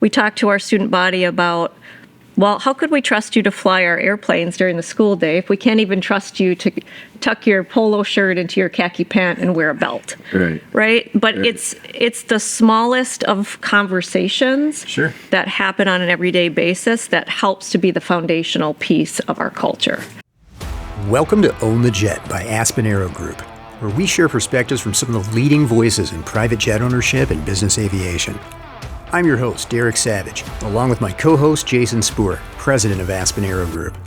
We talked to our student body about, well, how could we trust you to fly our airplanes during the school day if we can't even trust you to tuck your polo shirt into your khaki pant and wear a belt? Right? But it's the smallest of conversations that happen on an everyday basis that helps to be the foundational piece of our culture. Welcome to Own the Jet by Aspen Aero Group, where we share perspectives from some of the leading voices in private jet ownership and business aviation. I'm your host, Derek Savage, along with my co-host, Jason Spoor, president of Aspen Aero Group.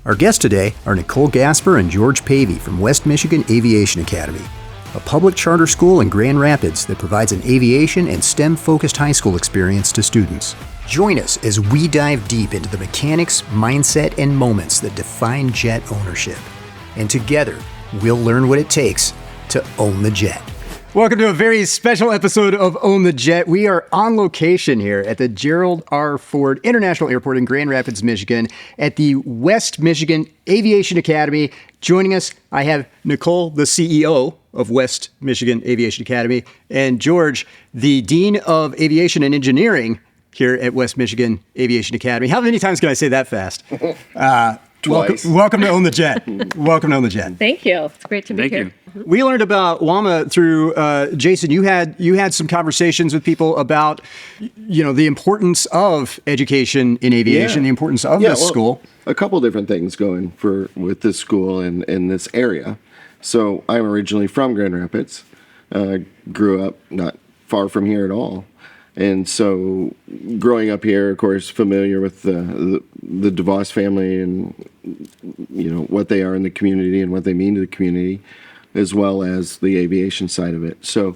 Our guests today are Nicole Gasper and George Pavey from West Michigan Aviation Academy, a public charter school in Grand Rapids that provides an aviation and STEM-focused high school experience to students. Join us as we dive deep into the mechanics, mindset, and moments that define jet ownership. And together, we'll learn what it takes to own the jet. Welcome to a very special episode of Own the Jet. We are on location here at the Gerald R. Ford International Airport in Grand Rapids, Michigan, at the West Michigan Aviation Academy. Joining us, I have Nicole, the CEO of West Michigan Aviation Academy, and George, the Dean of Aviation and Engineering here at West Michigan Aviation Academy. How many times can I say that fast? Twice. Welcome to Own the Jet. Welcome to Own the Jet. Thank you. It's great to be here. We learned about WAMA through Jason. You had some conversations with people about, the importance of education in aviation, the importance of this school. A couple different things going with this school and in this area. So I'm originally from Grand Rapids. Grew up not far from here at all. And so growing up here, of course, familiar with the DeVos family and, what they are in the community and what they mean to the community, as well as the aviation side of it. So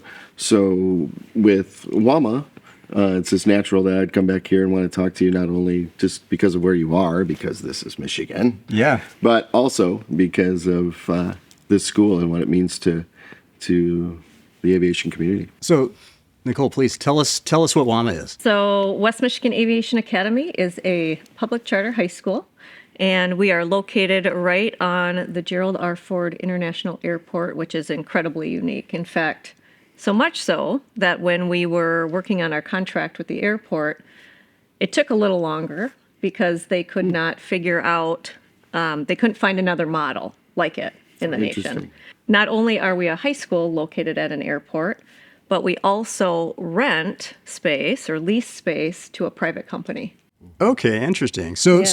with WAMA, it's just natural that I'd come back here and want to talk to you, not only just because of where you are, because this is Michigan, but also because of this school and what it means to the aviation community. So, Nicole, please tell us what WAMA is. So West Michigan Aviation Academy is a public charter high school, and we are located right on the Gerald R. Ford International Airport, which is incredibly unique. In fact, so much so that when we were working on our contract with the airport, it took a little longer because they could not figure out, they couldn't find another model like it in the nation. Not only are we a high school located at an airport, but we also rent space or lease space to a private company. Okay, interesting. So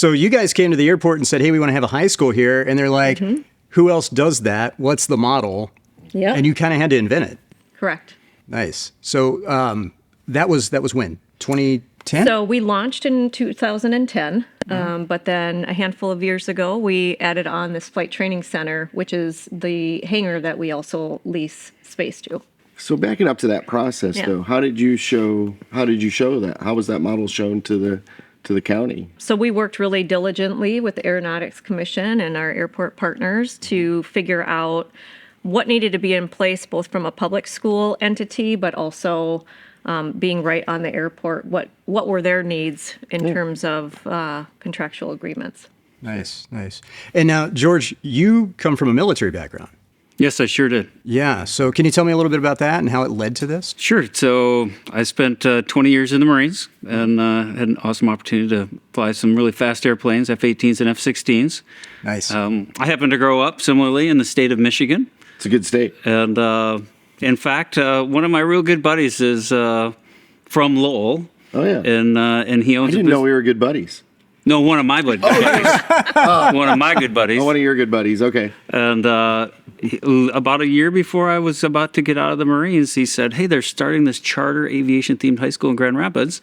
you guys came to the airport and said, "Hey, we want to have a high school here," and they're like, "Who else does that? What's the model?" Yeah, and you kind of had to invent it. Correct. Nice. So that was when 2010. So we launched in 2010, but then a handful of years ago, we added on this flight training center, which is the hangar that we also lease space to. So backing up to that process, though, how did you show that? How was that model shown to the county? So we worked really diligently with the Aeronautics Commission and our airport partners to figure out what needed to be in place, both from a public school entity, but also being right on the airport. What were their needs in terms of contractual agreements? Nice. And now, George, you come from a military background. Yes, I sure did. Yeah. So can you tell me a little bit about that and how it led to this? Sure. So I spent 20 years in the Marines and had an awesome opportunity to fly some really fast airplanes, F-18s and F-16s. Nice. I happened to grow up similarly in the state of Michigan. It's a good state. And in fact, one of my real good buddies is from Lowell. Oh, yeah. And he owns I didn't know we were good buddies. No, one of my good buddies. One of my good buddies. Oh, one of your good buddies. Okay. And about a year before I was about to get out of the Marines, he said, "Hey, they're starting this charter aviation-themed high school in Grand Rapids."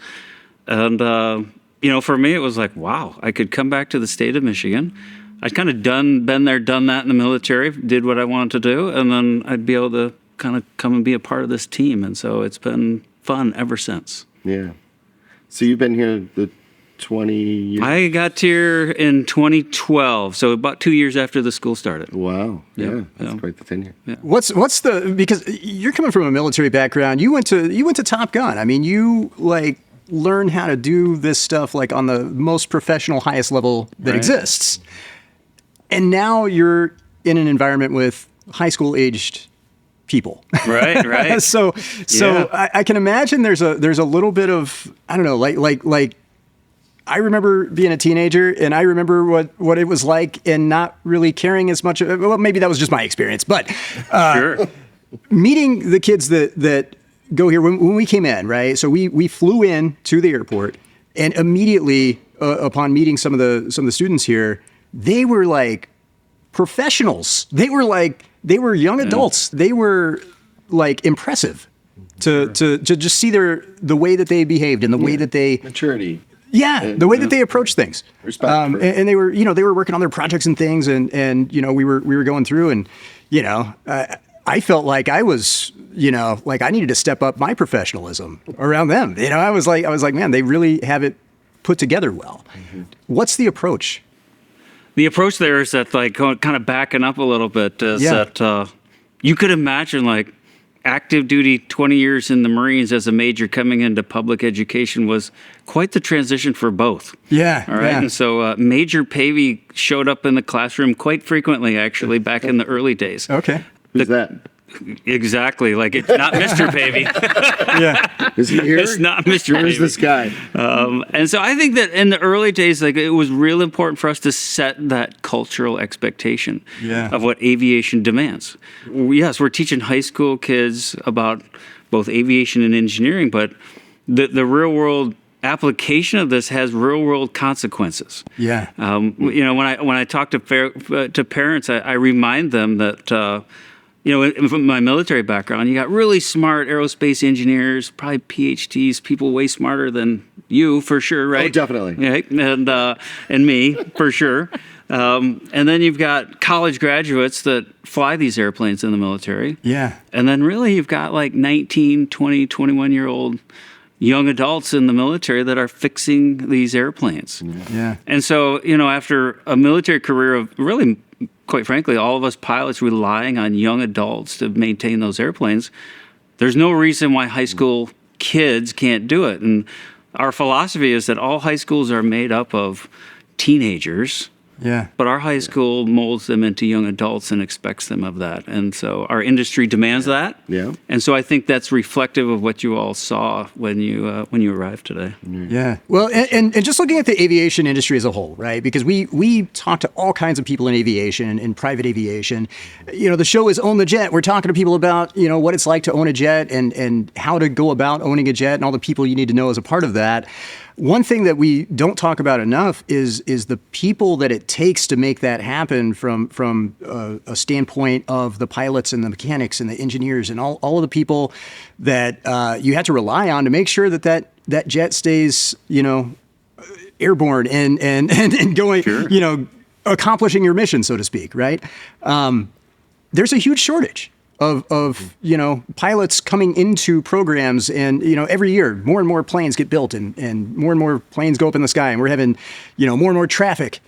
And, for me, it was like, wow, I could come back to the state of Michigan. I'd kind of been there, done that in the military, did what I wanted to do, and then I'd be able to kind of come and be a part of this team. And so it's been fun ever since. Yeah. So you've been here the 20 years? I got here in 2012, so about 2 years after the school started. Wow. Yeah. That's quite the tenure. Yeah. What's because you're coming from a military background, you went to Top Gun. I mean, you learn how to do this stuff on the most professional, highest level that exists. And now you're in an environment with high school aged people. Right, right. So Yeah. I can imagine there's a little bit of, I don't know, like I remember being a teenager and I remember what it was like and not really caring as much. Well, maybe that was just my experience, but Sure. meeting the kids that go here when we came in, right? So we flew in to the airport, and immediately upon meeting some of the students here, they were like professionals. They were young adults. They were like impressive to just see the way that they behaved and the way that they Maturity. the way that they approach things. Respect for- and they were, they were working on their projects and things, and we were going through, and I felt like I was, like I needed to step up my professionalism around them. I was like, man, they really have it put together well. Mm-hmm. What's the approach? The approach there is that, like, kind of backing up a little bit, is that you could imagine, like, active duty 20 years in the Marines as a major coming into public education was quite the transition for both. Yeah. All right. Yeah. And so Major Pavey showed up in the classroom quite frequently, actually, back in the early days. Okay. Who's that? Exactly. Like, it's not Mr. Pavey. Yeah. Is he here? It's not Mr. Pavey. Where's this guy? And so I think that in the early days, like, it was real important for us to set that cultural expectation of what aviation demands. Yes, we're teaching high school kids about both aviation and engineering, but the real world application of this has real world consequences. Yeah. When I talk to parents, I remind them that. From my military background, you got really smart aerospace engineers, probably PhDs, people way smarter than you, for sure, right? Oh, definitely. Right? And me, for sure. And then you've got college graduates that fly these airplanes in the military. Yeah. And then really you've got like 19, 20, 21-year-old young adults in the military that are fixing these airplanes. Yeah. And so, after a military career of really, quite frankly, all of us pilots relying on young adults to maintain those airplanes, there's no reason why high school kids can't do it. And our philosophy is that all high schools are made up of teenagers. Yeah. But our high school molds them into young adults and expects them of that. And so our industry demands that. Yeah. And so I think that's reflective of what you all saw when you arrived today. Yeah. Well, and just looking at the aviation industry as a whole, right? Because we talk to all kinds of people in aviation, in private aviation. The show is Own the Jet. We're talking to people about, what it's like to own a jet and how to go about owning a jet and all the people you need to know as a part of that. One thing that we don't talk about enough is the people that it takes to make that happen from a standpoint of the pilots and the mechanics and the engineers and all of the people that you have to rely on to make sure that jet stays, airborne and going, Sure. Accomplishing your mission, so to speak, right? There's a huge shortage of pilots coming into programs, and every year more and more planes get built and more planes go up in the sky, and we're having more and more traffic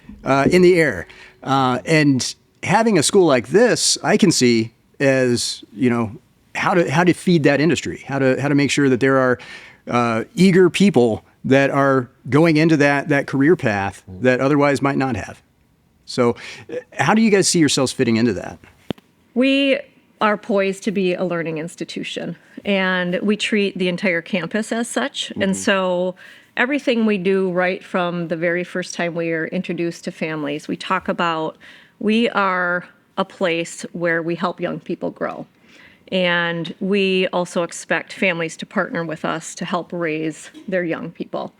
in the air, and having a school like this I can see as how to feed that industry, how to make sure that there are eager people that are going into that career path that otherwise might not have. So how do you guys see yourselves fitting into that? We are poised to be a learning institution, and we treat the entire campus as such. Mm-hmm. And so everything we do right from the very first time we are introduced to families, we talk about we are a place where we help young people grow. And we also expect families to partner with us to help raise their young people.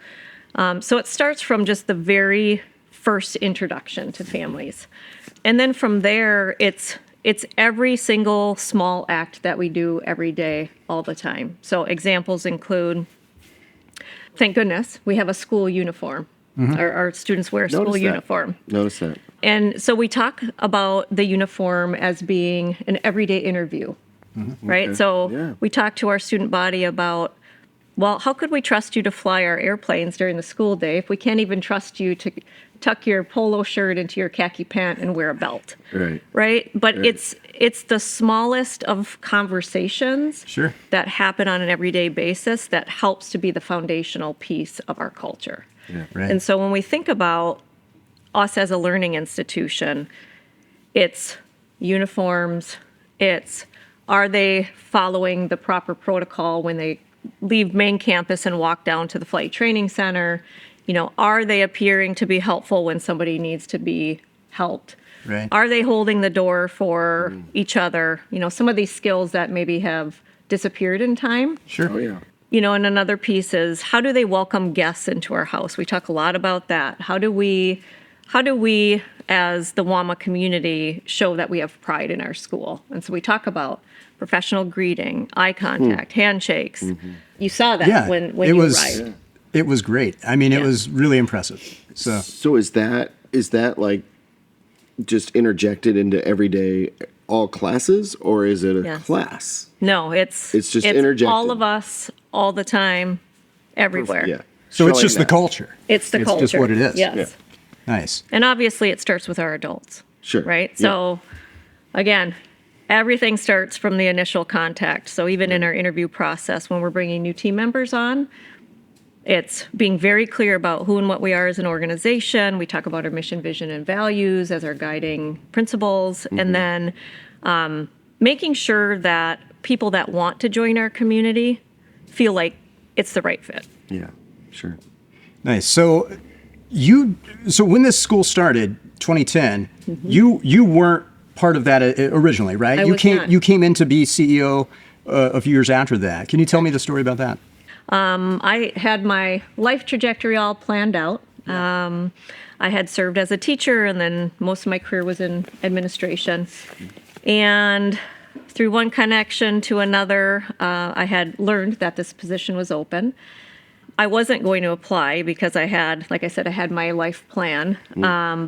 So it starts from just the very first introduction to families. And then from there, it's every single small act that we do every day, all the time. So examples include, thank goodness, we have a school uniform. Mm-hmm. Our students wear a school uniform. Notice that. And so we talk about the uniform as being an everyday interview, right? Okay. So we talk to our student body about, well, how could we trust you to fly our airplanes during the school day if we can't even trust you to tuck your polo shirt into your khaki pant and wear a belt? Right? But it's the smallest of conversations that happen on an everyday basis that helps to be the foundational piece of our culture. Yeah, right. And so when we think about us as a learning institution, it's uniforms, it's are they following the proper protocol when they leave main campus and walk down to the flight training center? Are they appearing to be helpful when somebody needs to be helped? Right. Are they holding the door for each other? Some of these skills that maybe have disappeared in time. Sure. Oh, yeah. And another piece is, how do they welcome guests into our house? We talk a lot about that. How do we, as the WAMA community, show that we have pride in our school? And so we talk about professional greeting, eye contact, handshakes. You saw that when you arrived. It was great. I mean, it was really impressive. So is that like just interjected into everyday all classes, or is it a class? No, it's just interjected. All of us, all the time, everywhere. Yeah. So it's Showing just the that. culture. It's the culture. It's just what it is. Yes. Yeah. Nice. And obviously it starts with our adults. Sure. Right? Yeah. So again, everything starts from the initial contact. So even in our interview process, when we're bringing new team members on, it's being very clear about who and what we are as an organization. We talk about our mission, vision, and values as our guiding principles. And then making sure that people that want to join our community feel like it's the right fit. Yeah. Sure. Nice. So when this school started, 2010, you weren't part of that originally, right? I you was came not. you came in to be CEO a few years after that. Can you tell me the story about that? I had my life trajectory all planned out. I had served as a teacher, and then most of my career was in administration. And through one connection to another, I had learned that this position was open. I wasn't going to apply because I had, like I said, I had my life plan.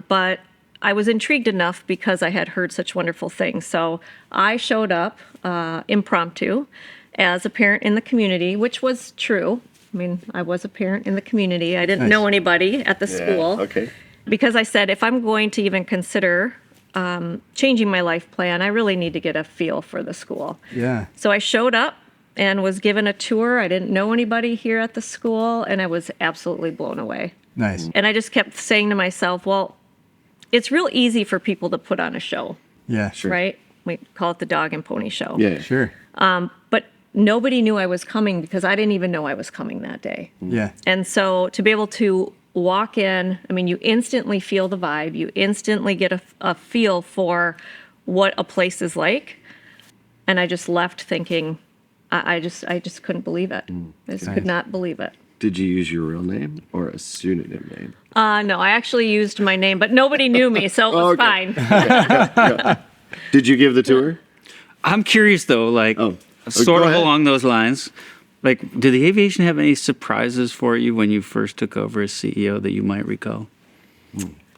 But I was intrigued enough because I had heard such wonderful things. So I showed up impromptu as a parent in the community, which was true. I mean, I was a parent in the community. I didn't know anybody at the school. Okay. Because I said, if I'm going to even consider changing my life plan, I really need to get a feel for the school. Yeah. So I showed up and was given a tour. I didn't know anybody here at the school, and I was absolutely blown away. Nice. And I just kept saying to myself, well, it's real easy for people to put on a show, Yeah. Sure. right? We call it the dog and pony show. Yeah. Sure. But nobody knew I was coming because I didn't even know I was coming that day. Yeah. And so to be able to walk in, I mean, you instantly feel the vibe. You instantly get a feel for what a place is like. And I just left thinking, I just couldn't believe it. I just could not believe it. Did you use your real name or a pseudonym name? No, I actually used my name, but nobody knew me, so it was fine. Did you give the tour? I'm curious though, like go sort of ahead. along those lines. Like, did the aviation have any surprises for you when you first took over as CEO that you might recall?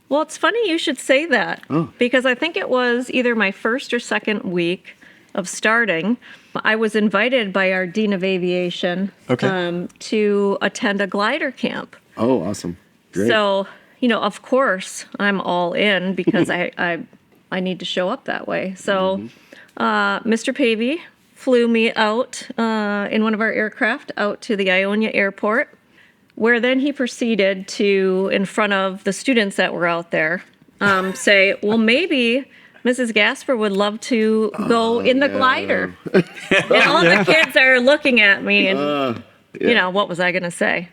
Well, it's funny you should say that because I think it was either my first or second week of starting. I was invited by our Dean of Aviation to attend a glider camp. Oh, awesome. Great. So, of course, I'm all in because I need to show up that way. So, Mr. Pavey flew me out in one of our aircraft out to the Ionia airport, where then he proceeded to, in front of the students that were out there, say, well, maybe Mrs. Gasper would love to go in the glider. And all the kids are looking at me and, what was I going to say?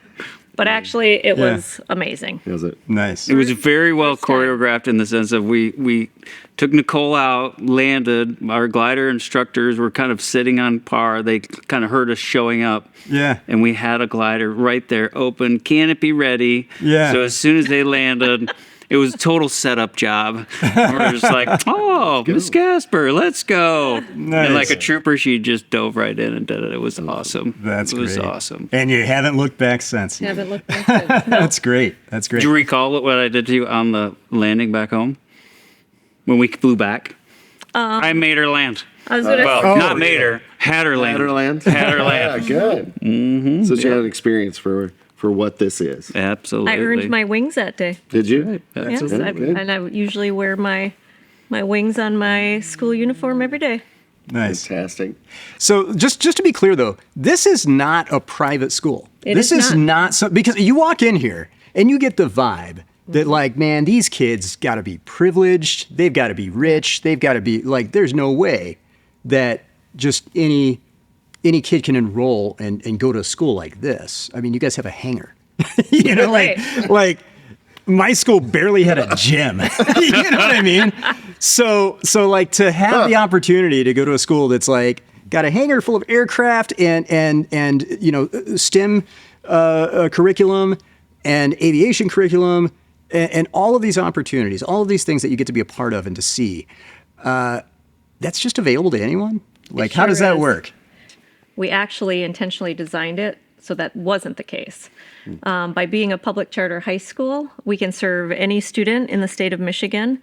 But actually, it was amazing. Was it? Nice. It was very well First time. choreographed in the sense of we took Nicole out, landed. Our glider instructors were kind of sitting on par. They kind of heard us showing up. Yeah. And we had a glider right there, open, canopy ready. Yeah. So as soon as they landed, it was a total setup job. And we're just like, oh, Miss Gasper, let's go. Nice. And like a trooper, she just dove right in and did it. It was awesome. That's It was great. awesome. And you haven't looked back since. Haven't looked back since. No. That's great. That's great. Do you recall what I did to you on the landing back home? When we flew back? I made her land. I was going to Well, say, not made her. Had her land. Netherlands? Had her Yeah, land. good. Mm-hmm. So she had an experience for what this is. Absolutely. I earned my wings that day. Did you? Yes, Good. and I usually wear my wings on my school uniform every day. Nice. Fantastic. So just to be clear, though, this is not a private school. This is not because you walk in here and you get the vibe that, like, man, these kids got to be privileged. They've got to be rich. They've got to be, like, there's no way that just any kid can enroll and go to a school like this. I mean, you guys have a hangar. You know, like my school barely had a gym. You know what I mean? So like to have the opportunity to go to a school that's like got a hangar full of aircraft and you know, STEM curriculum and aviation curriculum and all of these opportunities, all of these things that you get to be a part of and to see, that's just available to anyone? Like, how does that work? We actually intentionally designed it so that wasn't the case. By being a public charter high school, we can serve any student in the state of Michigan,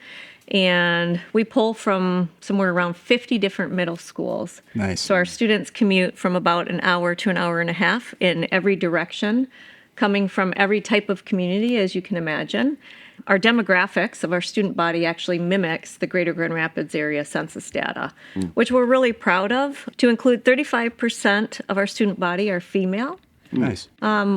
and we pull from somewhere around 50 different middle schools. Nice. So our students commute from about an hour to an hour and a half in every direction, coming from every type of community, as you can imagine. Our demographics of our student body actually mimics the Greater Grand Rapids area census data, which we're really proud of. To include 35% of our student body are female. Nice.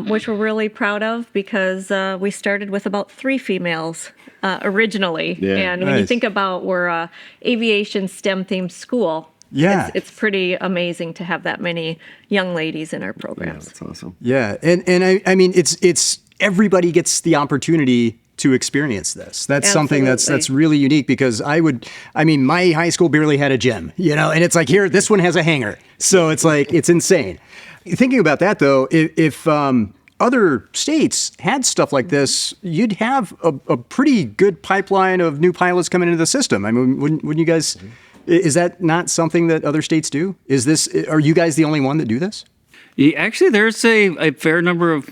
Which we're really proud of because we started with about 3 females originally. Yeah. And when you think about we're a aviation STEM themed school, Yeah. it's pretty amazing to have that many young ladies in our Yeah, programs. that's awesome. Yeah, and I mean it's everybody gets the opportunity to experience this. That's something that's really unique because my high school barely had a gym, you know, and it's like here, this one has a hangar. So it's like, it's insane. Thinking about that though, if other states had stuff like this, you'd have a pretty good pipeline of new pilots coming into the system. I mean, wouldn't you guys, is that not something that other states do? Are you guys the only one that do this? Yeah, actually, there's a fair number of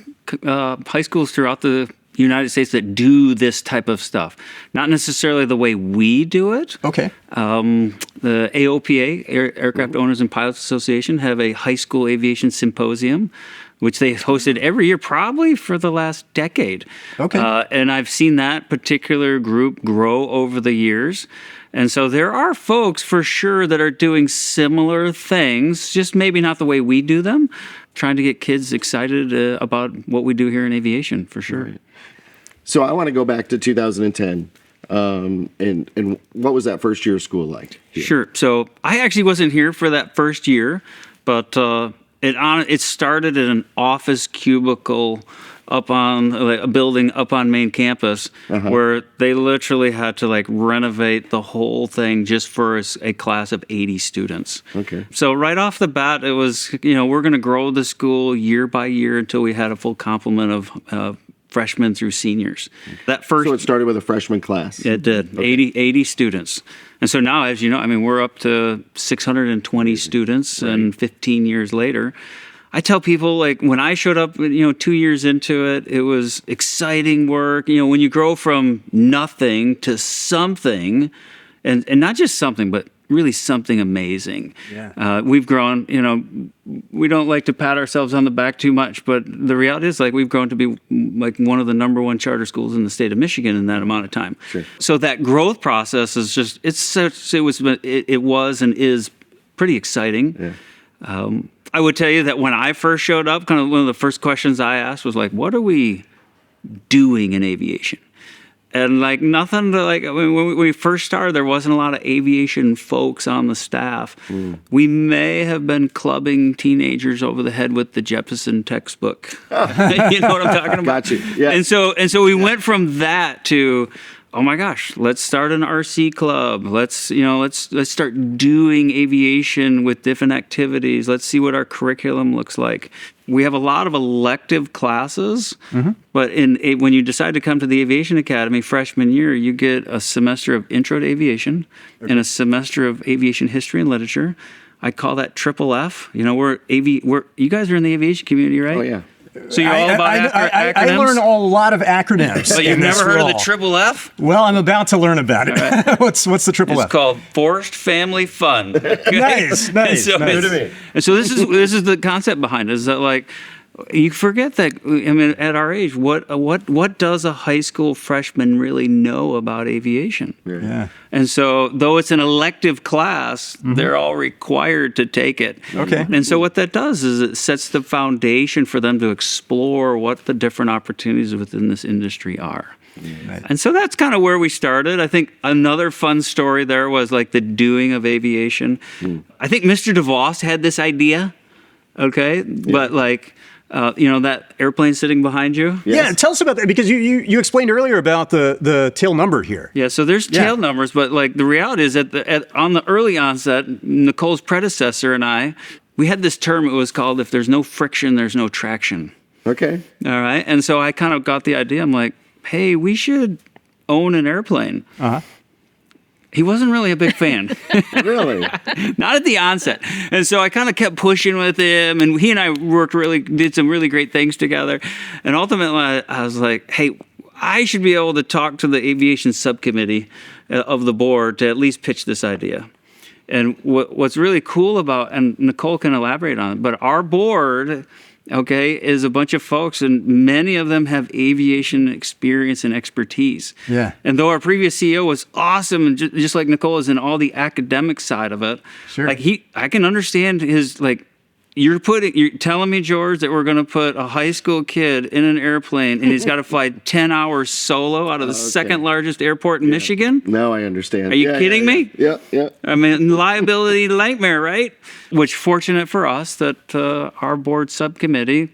high schools throughout the United States that do this type of stuff. Not necessarily the way we do it. Okay. The AOPA, Aircraft Owners and Pilots Association, have a high school aviation symposium, which they hosted every year, probably for the last decade. Okay. And I've seen that particular group grow over the years. And so there are folks for sure that are doing similar things, just maybe not the way we do them, trying to get kids excited about what we do here in aviation, for sure. Right. So I want to go back to 2010. And what was that first year of school like? Here? Sure. So I actually wasn't here for that first year, but it started in an office cubicle up on a building up on main campus where they literally had to renovate the whole thing just for a class of 80 students. Okay. So right off the bat, it was, we're going to grow the school year by year until we had a full complement of freshmen through seniors. So it started with a freshman class. It did. Okay. 80 students. And so now, as you know, we're up to 620 students, right. And 15 years later, I tell people, when I showed up, 2 years into it, it was exciting work. When you grow from nothing to something, and not just something, but really something amazing. Yeah. We've grown, we don't like to pat ourselves on the back too much, but the reality is we've grown to be one of the number one charter schools in the state of Michigan in that amount of time. Sure. So that growth process is just, it was and is pretty exciting. Yeah. I would tell you that when I first showed up, kind of one of the first questions I asked was what are we doing in aviation? And nothing to when we first started, there wasn't a lot of aviation folks on the staff. We may have been clubbing teenagers over the head with the Jeppesen textbook. You know what I'm talking about? Got you. Yeah. And so we went from that to, oh my gosh, let's start an RC club. Let's start doing aviation with different activities. Let's see what our curriculum looks like. We have a lot of elective classes, but when you decide to come to the Aviation Academy freshman year, you get a semester of Intro to Aviation and a semester of Aviation History and Literature. I call that triple F. You guys are in the aviation community, right? Oh yeah. So you're all about acronyms? I learn a lot of acronyms. But you've never heard of the triple F? Well, I'm about to learn about it. Right. What's the triple F? It's called Forced Family Fun. Nice. And so this is the concept behind it, is that you forget that. I mean, at our age, what does a high school freshman really know about aviation? Yeah. And so, though it's an elective class, they're all required to take it. Okay. And so, what that does is it sets the foundation for them to explore what the different opportunities within this industry are. Right. And so that's kind of where we started. I think another fun story there was like the doing of aviation. I think Mr. DeVos had this idea, okay? But like, that airplane sitting behind you? Yeah, tell us about that, because you explained earlier about the tail number here. Yeah, so there's tail numbers, but like the reality is that on the early onset, Nicole's predecessor and I, we had this term. It was called, if there's no friction, there's no traction. Okay. All right. And so I kind of got the idea. I'm like, hey, we should own an airplane. Uh-huh. He wasn't really a big fan. Really? Not at the onset. And so I kind of kept pushing with him, and he and I did some really great things together. And ultimately, I was like, hey, I should be able to talk to the aviation subcommittee of the board to at least pitch this idea. And what's really cool about, and Nicole can elaborate on it, but our board, okay, is a bunch of folks, and many of them have aviation experience and expertise. Yeah. And though our previous CEO was awesome, and just like Nicole is in all the academic side of it, Sure. like I can understand his, like, you're telling me, George, that we're going to put a high school kid in an airplane and he's got to fly 10 hours solo out of the second largest airport in Michigan? Now I understand. Are you kidding me? Yeah. I mean, liability nightmare, right? Which, fortunate for us that our board subcommittee,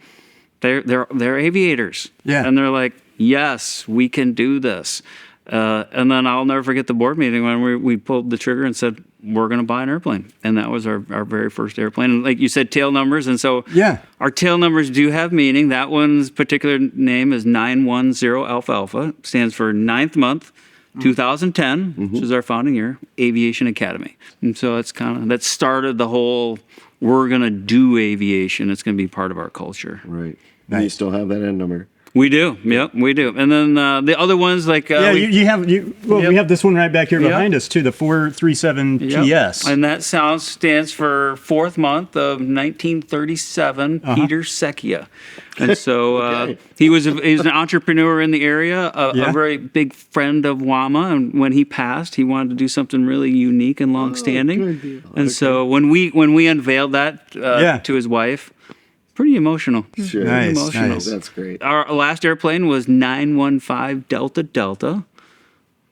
they're aviators. Yeah. And they're like, yes, we can do this. And then I'll never forget the board meeting when we pulled the trigger and said, we're going to buy an airplane. And that was our very first airplane. And like you said, tail numbers. And so our tail numbers do have meaning. That one's particular name is 910 Alpha Alpha. Stands for 9th month, 2010, which is our founding year, Aviation Academy. And so it's that started the whole, we're going to do aviation. It's going to be part of our culture. Right. Nice. You still have that end number. We do. Yep, we do. And then the other ones like... we have this one right back here behind us too, the 437 PS. And that stands for 4th month of 1937, Peter Secchia. And so he was an entrepreneur in the area, a very big friend of WAMA. And when he passed, he wanted to do something really unique and long-standing. And so when we unveiled that to his wife, pretty emotional. Sure. Nice. That's great. Our last airplane was 915 Delta Delta,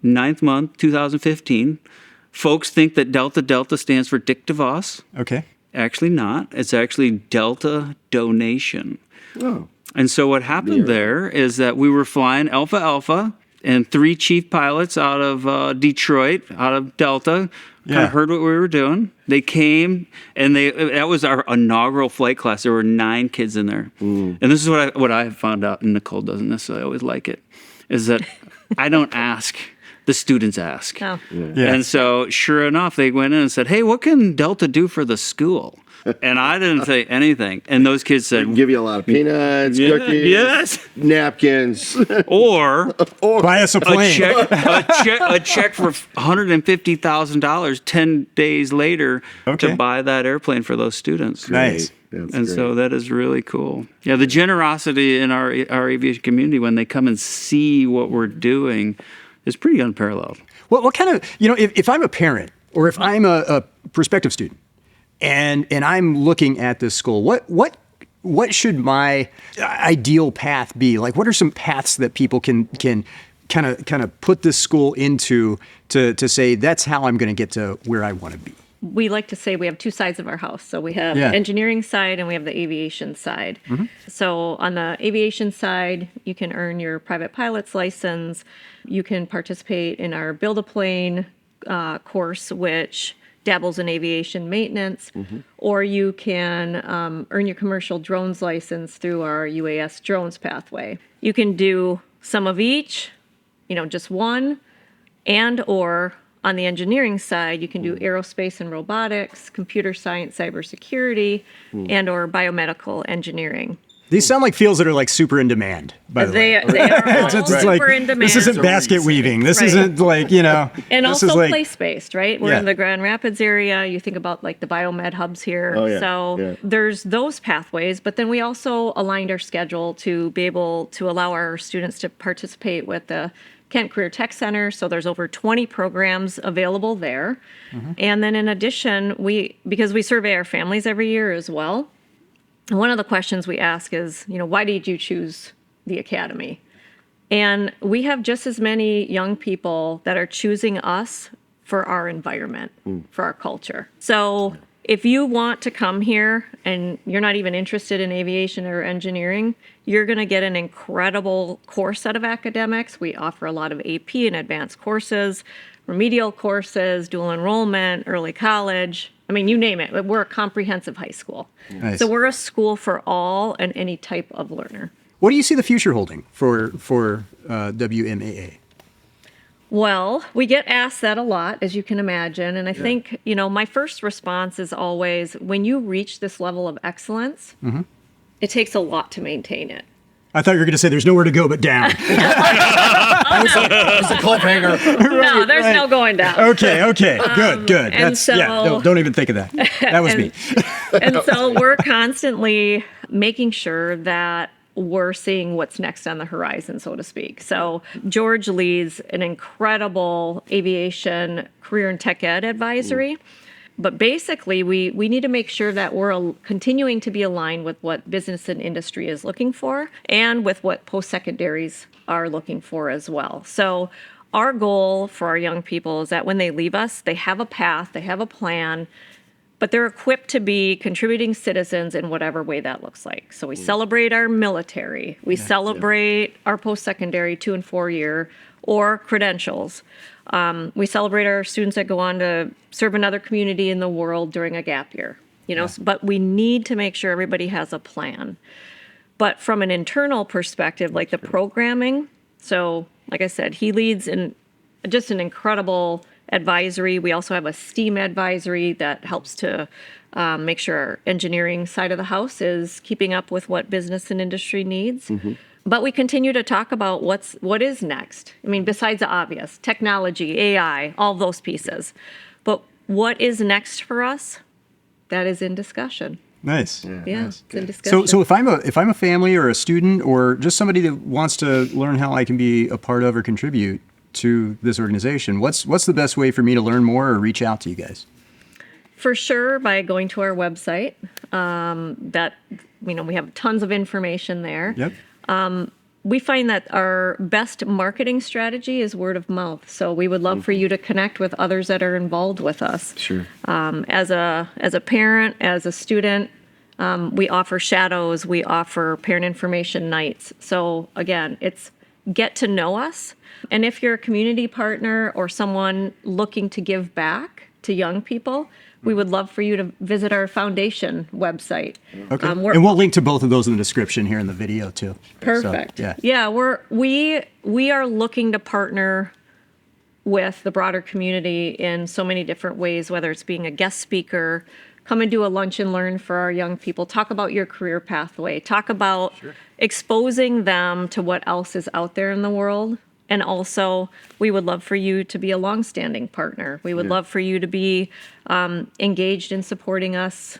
9th month, 2015. Folks think that Delta Delta stands for Dick DeVos. Okay. Actually not. It's actually Delta Donation. Oh. And so what happened there is that we were flying Alpha Alpha, and 3 chief pilots out of Detroit, out of Delta, kind of heard what we were doing. They came, and that was our inaugural flight class. There were 9 kids in there. And this is what I found out, and Nicole doesn't necessarily always like it, is that I don't ask. The students ask. Oh. Yeah. And so sure enough, they went in and said, hey, what can Delta do for the school? And I didn't say anything. And those kids said, Give you a lot of peanuts, cookies, napkins, or buy us a plane. a check for $150,000 10 days later to buy that airplane for those students. Nice. So that is really cool. Yeah, the generosity in our aviation community when they come and see what we're doing is pretty unparalleled. What kind of, if I'm a parent or if I'm a prospective student and I'm looking at this school, what should my ideal path be? Like, what are some paths that people can kind of put this school into to say that's how I'm going to get to where I want to be? We like to say we have 2 sides of our house. So we have the engineering side and we have the aviation side. So on the aviation side, you can earn your private pilot's license. You can participate in our Build a Plane course, which dabbles in aviation maintenance, or you can earn your commercial drones license through our UAS drones pathway. You can do some of each, just one, or on the engineering side, you can do aerospace and robotics, computer science, cybersecurity, and or biomedical engineering. These sound like fields that are like super in demand, by the way. They are all It's super like, in demand. this isn't basket weaving. This Right. isn't like, And this also is like, place-based, right? We're Yeah. in the Grand Rapids area. You think about like the biomed hubs here. Oh, yeah. So Yeah. there's those pathways, but then we also aligned our schedule to be able to allow our students to participate with the Kent Career Tech Center. So there's over 20 programs available there. And then in addition, because we survey our families every year as well, one of the questions we ask is, why did you choose the academy? And we have just as many young people that are choosing us for our environment, for our culture. So if you want to come here and you're not even interested in aviation or engineering, you're going to get an incredible core set of academics. We offer a lot of AP and advanced courses, remedial courses, dual enrollment, early college. I mean, you name it. We're a comprehensive high school. Nice. So we're a school for all and any type of learner. what do you see the future holding for WMAA? Well, we get asked that a lot, as you can imagine. And I think, my first response is always when you reach this level of excellence, it takes a lot to maintain it. I thought you were going to say there's nowhere to go but down. It's a cliffhanger. No, there's no going down. Okay, good. and so- don't even think of that. That was me. And so we're constantly making sure that we're seeing what's next on the horizon, so to speak. So George leads an incredible aviation career and tech ed advisory. But basically, we need to make sure that we're continuing to be aligned with what business and industry is looking for and with what post-secondaries are looking for as well. So our goal for our young people is that when they leave us, they have a path, they have a plan, but they're equipped to be contributing citizens in whatever way that looks like. So we celebrate our military, we celebrate our post-secondary 2 and 4 year or credentials. We celebrate our students that go on to serve another community in the world during a gap year, but we need to make sure everybody has a plan. But from an internal perspective, like the programming, so like I said, he leads just an incredible advisory. We also have a STEAM advisory that helps to make sure our engineering side of the house is keeping up with what business and industry needs. But we continue to talk about what is next. I mean, besides the obvious, technology, AI, all those pieces. But what is next for us? That is in discussion. Nice. Yeah, it's in discussion. So if I'm a family or a student or just somebody that wants to learn how I can be a part of or contribute to this organization, what's the best way for me to learn more or reach out to you guys? For sure, by going to our website. We have tons of information there. Yep. We find that our best marketing strategy is word of mouth. So we would love for you to connect with others that are involved with us. Sure. As a parent, as a student, we offer shadows, we offer parent information nights. So again, it's get to know us. And if you're a community partner or someone looking to give back to young people, we would love for you to visit our foundation website. Okay. And we'll link to both of those in the description here in the video too. Perfect. So, Yeah, we are looking to partner with the broader community in so many different ways, whether it's being a guest speaker, come and do a lunch and learn for our young people, talk about your career pathway, talk about exposing them to what else is out there in the world. And also, we would love for you to be a longstanding partner. We would love for you to be engaged in supporting us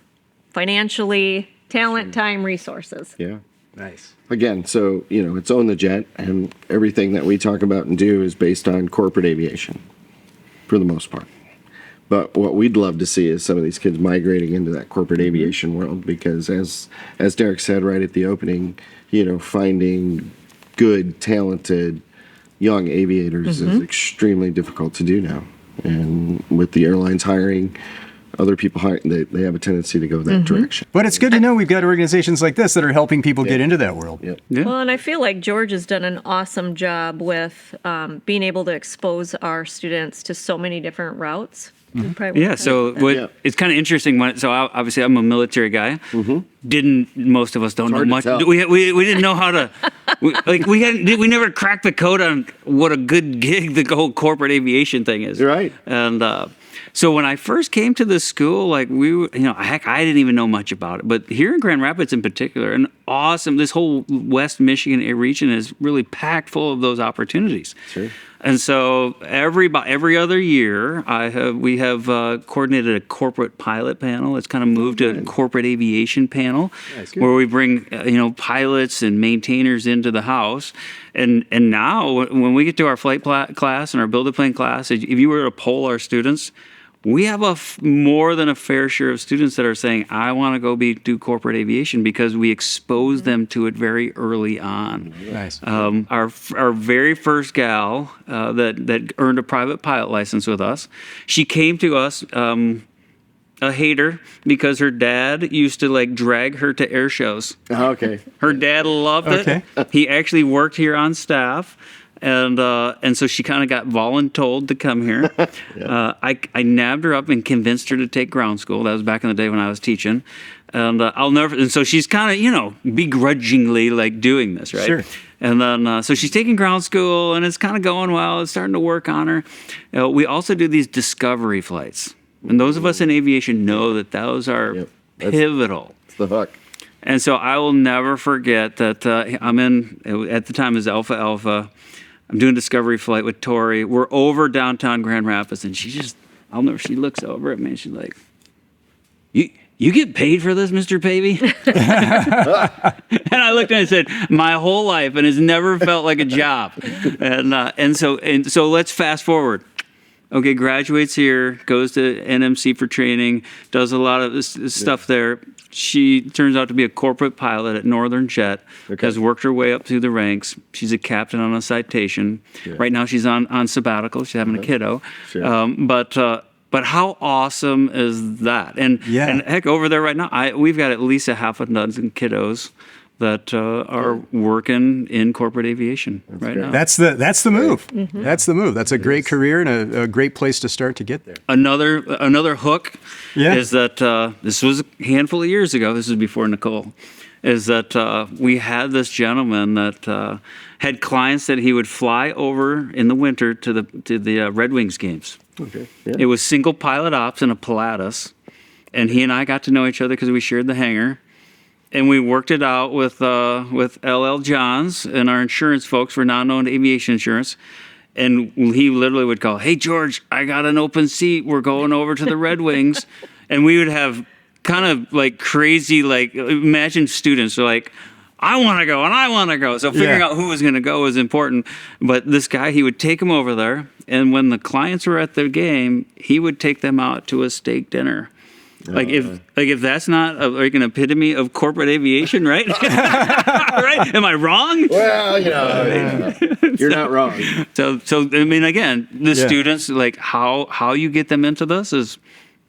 financially, talent, time, resources. Yeah. Nice. Again, so, it's Own the Jet, and everything that we talk about and do is based on corporate aviation, for the most part. But what we'd love to see is some of these kids migrating into that corporate aviation world, because as Derek said right at the opening, finding good, talented, young aviators is extremely difficult to do now. And with the airlines hiring, other people hiring, they have a tendency to go that direction. But it's good to know we've got organizations like this that are helping people get into that world. Yep. Yeah. Well, and I feel like George has done an awesome job with being able to expose our students to so many different routes. Yeah, so it's kind of interesting. Obviously, I'm a military guy. Most of us don't know hard to much. tell. We didn't know how to. We never cracked the code on what a good gig the whole corporate aviation thing is. Right. And So when I first came to this school, like heck, I didn't even know much about it. But here in Grand Rapids in particular, this whole West Michigan region is really packed full of those opportunities. Sure. And so every other year, we have coordinated a corporate pilot panel. It's kind of moved to a corporate aviation panel, where we bring pilots and maintainers into the house. And now when we get to our flight class and our build a plane class, if you were to poll our students, we have more than a fair share of students that are saying, I want to go do corporate aviation, because we expose them to it very early on. Nice. Our very first gal that earned a private pilot license with us, she came to us a hater because her dad used to drag her to air shows. Okay. Her dad loved it. He actually worked here on staff. And so she kind of got voluntold to come here. I nabbed her up and convinced her to take ground school. That was back in the day when I was teaching. And and so she's kind of, begrudgingly doing this, right? Sure. And then, so she's taking ground school and it's kind of going well. It's starting to work on her. We also do these discovery flights. And those of us in aviation know that those are pivotal. It's the hook. And so I will never forget that I'm in, at the time it was Alpha Alpha. I'm doing discovery flight with Tori. We're over downtown Grand Rapids, and she looks over at me and she's like, you get paid for this, Mr. Pavey? And I looked at her and said, my whole life, and it's never felt like a job. And so let's fast forward. Okay, graduates here, goes to NMC for training, does a lot of stuff there. She turns out to be a corporate pilot at Northern Jet, has worked her way up through the ranks. She's a captain on a citation. Yeah. Right now she's on sabbatical. She's having a kiddo. Sure. But how awesome is that? And heck, over there right now, we've got at least a half a dozen kiddos that are working in corporate aviation now. That's the move. Mm-hmm. That's the move. That's a great career and a great place to start to get there. Another hook is that this was a handful of years ago. This was before Nicole. Is that we had this gentleman that had clients that he would fly over in the winter to the Red Wings games. Okay. Yeah. It was single pilot ops in a Pilatus, and he and I got to know each other because we shared the hangar. And we worked it out with LL Johns and our insurance folks for non-owned aviation insurance. And he literally would call, hey, George, I got an open seat. We're going over to the Red Wings. And we would have kind of crazy, imagine students are like, I want to go and I want to go. So figuring out who was going to go was important. But this guy, he would take them over there. And when the clients were at the game, he would take them out to a steak dinner. If that's not an epitome of corporate aviation, right? Right? Am I wrong? Well, you're not wrong. So I mean, again, the students, how you get them into this is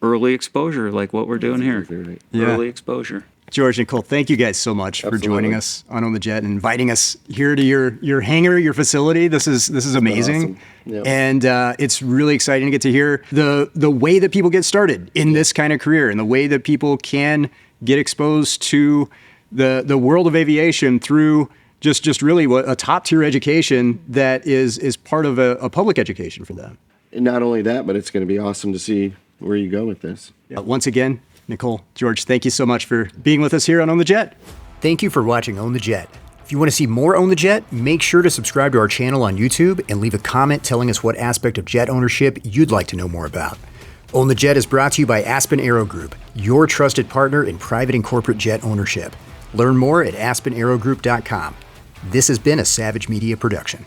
early exposure, like what we're doing here. Right. Early exposure. George, Nicole, thank you guys so much for joining us on the Jet and inviting us here to your hangar, your facility. This is amazing. Awesome. Yep. And it's really exciting to get to hear the way that people get started in this kind of career and the way that people can get exposed to the world of aviation through just really a top tier education that is part of a public education for them. And not only that, but it's going to be awesome to see where you go with this. Once again, Nicole, George, thank you so much for being with us here on the Jet. Thank you for watching Own the Jet. If you want to see more Own the Jet, make sure to subscribe to our channel on YouTube and leave a comment telling us what aspect of jet ownership you'd like to know more about. Own the Jet is brought to you by Aspen Aero Group, your trusted partner in private and corporate jet ownership. Learn more at aspenaerogroup.com. This has been a Savage Media production.